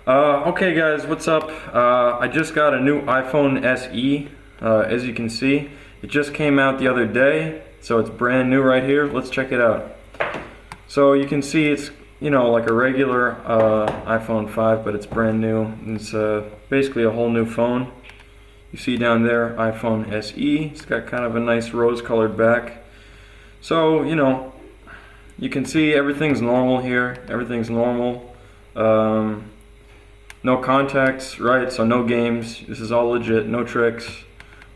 Okay guys, what's up? I just got a new iPhone SE, as you can see. It just came out the other day, so it's brand new right here. Let's check it out. So you can see it's, like a regular iPhone 5, but it's brand new. It's basically a whole new phone. You see down there, iPhone SE. It's got kind of a nice rose-colored back. So, you can see everything's normal here. Everything's normal. No contacts, right? So no games. This is all legit, no tricks.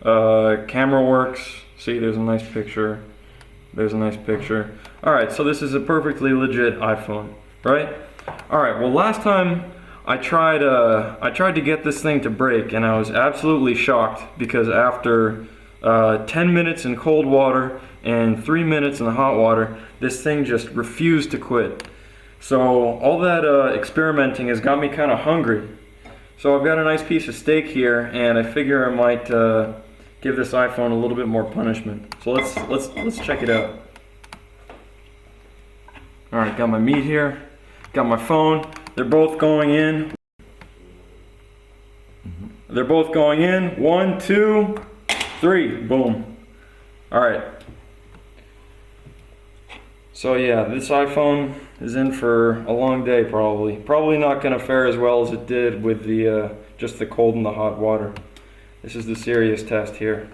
Camera works. See, there's a nice picture. There's a nice picture. Alright, so this is a perfectly legit iPhone, right? Alright, well last time I tried to get this thing to break, and I was absolutely shocked because after 10 minutes in cold water and 3 minutes in the hot water, this thing just refused to quit. So all that experimenting has got me kind of hungry. So I've got a nice piece of steak here, and I figure I might give this iPhone a little bit more punishment. So let's check it out. All right, got my meat here, got my phone. They're both going in. They're both going in. 1, 2, 3. Boom. All right. So yeah, this iPhone is in for a long day probably. Probably not going to fare as well as it did with the just the cold and the hot water. This is the serious test here.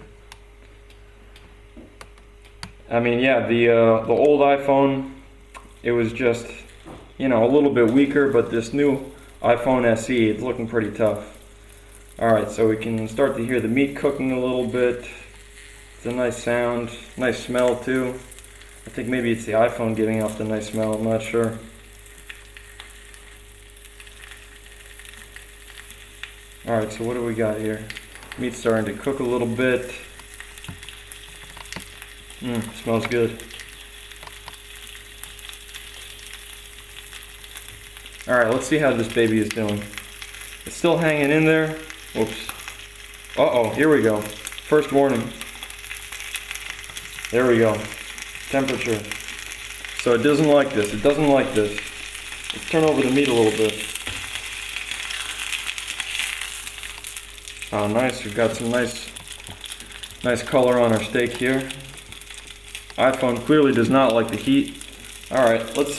I mean, yeah, the old iPhone, it was just, a little bit weaker, but this new iPhone SE, it's looking pretty tough. All right, so we can start to hear the meat cooking a little bit. It's a nice sound, nice smell too. I think maybe it's the iPhone giving off the nice smell, I'm not sure. Alright, so what do we got here? Meat's starting to cook a little bit. Smells good. Alright, let's see how this baby is doing. It's still hanging in there. Whoops. Uh-oh, here we go. First warning. There we go. Temperature. So it doesn't like this. It doesn't like this. Let's turn over the meat a little bit. Oh, nice. We've got some nice color on our steak here. iPhone clearly does not like the heat. All right, let's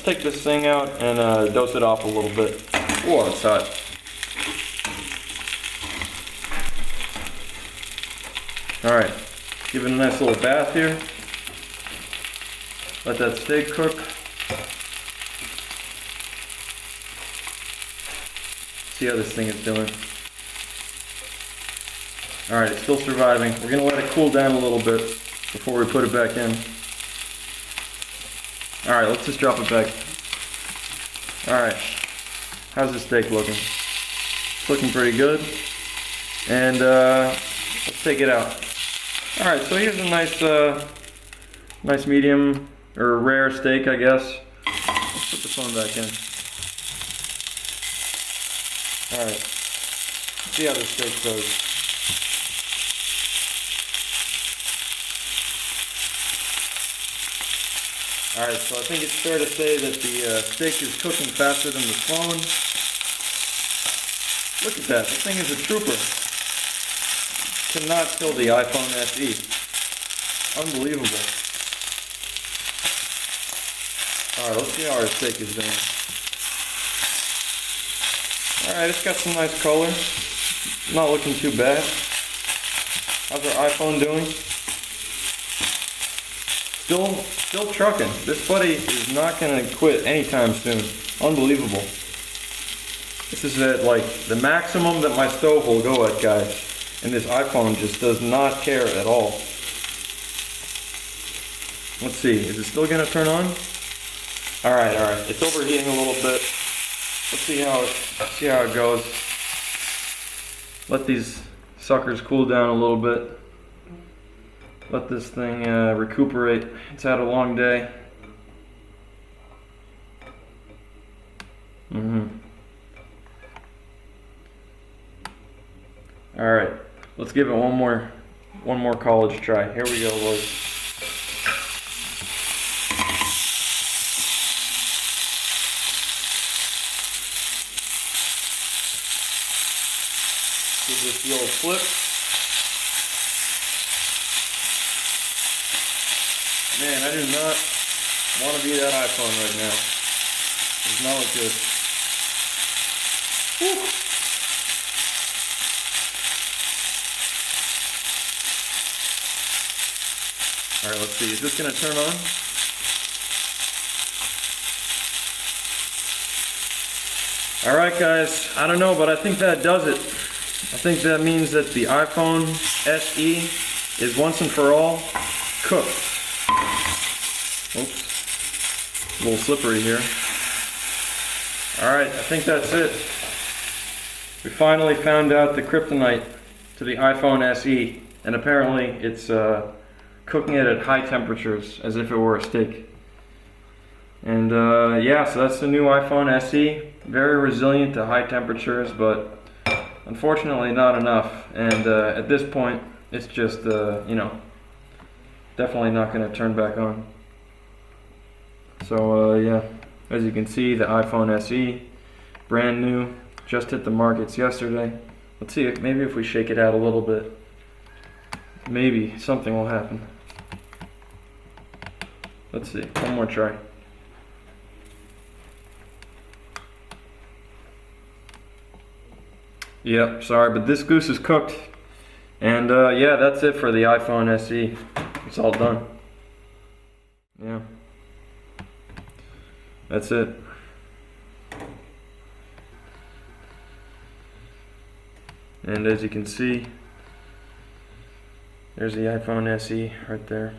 take this thing out and dose it off a little bit. Whoa, it's hot. All right, give it a nice little bath here. Let that steak cook. See how this thing is doing. Alright, it's still surviving. We're going to let it cool down a little bit before we put it back in. Alright, let's just drop it back. Alright, how's the steak looking? It's looking pretty good. And let's take it out. Alright, so here's a nice medium or rare steak, I guess. Let's put the phone back in. Alright. See how this steak goes. Alright, so I think it's fair to say that the steak is cooking faster than the phone. Look at that. This thing is a trooper. Cannot kill the iPhone SE. Unbelievable. Alright, let's see how our steak is doing. Alright, it's got some nice color. Not looking too bad. How's our iPhone doing? Still trucking. This buddy is not going to quit anytime soon. Unbelievable. This is at like the maximum that my stove will go at, guys. And this iPhone just does not care at all. Let's see, is it still going to turn on? Alright, it's overheating a little bit. Let's see how it goes. Let these suckers cool down a little bit. Let this thing recuperate. It's had a long day. Alright, let's give it one more college try. Here we go, boys. Give this the old flip. Man, I do not want to be that iPhone right now. Does not look good. Whew. Alright, let's see. Is this going to turn on? Alright guys, I don't know, but I think that does it. I think that means that the iPhone SE is once and for all cooked. Oops. A little slippery here. Alright, I think that's it. We finally found out the kryptonite to the iPhone SE, and apparently it's cooking it at high temperatures as if it were a steak. And yeah, so that's the new iPhone SE. Very resilient to high temperatures, but unfortunately not enough. And at this point, it's just, you know, definitely not going to turn back on. So yeah, as you can see, the iPhone SE, brand new, just hit the markets yesterday. Let's see, maybe if we shake it out a little bit, maybe something will happen. Let's see, one more try. Yep, sorry, but this goose is cooked. And yeah, that's it for the iPhone SE. It's all done. Yeah. That's it. And as you can see, there's the iPhone SE right there.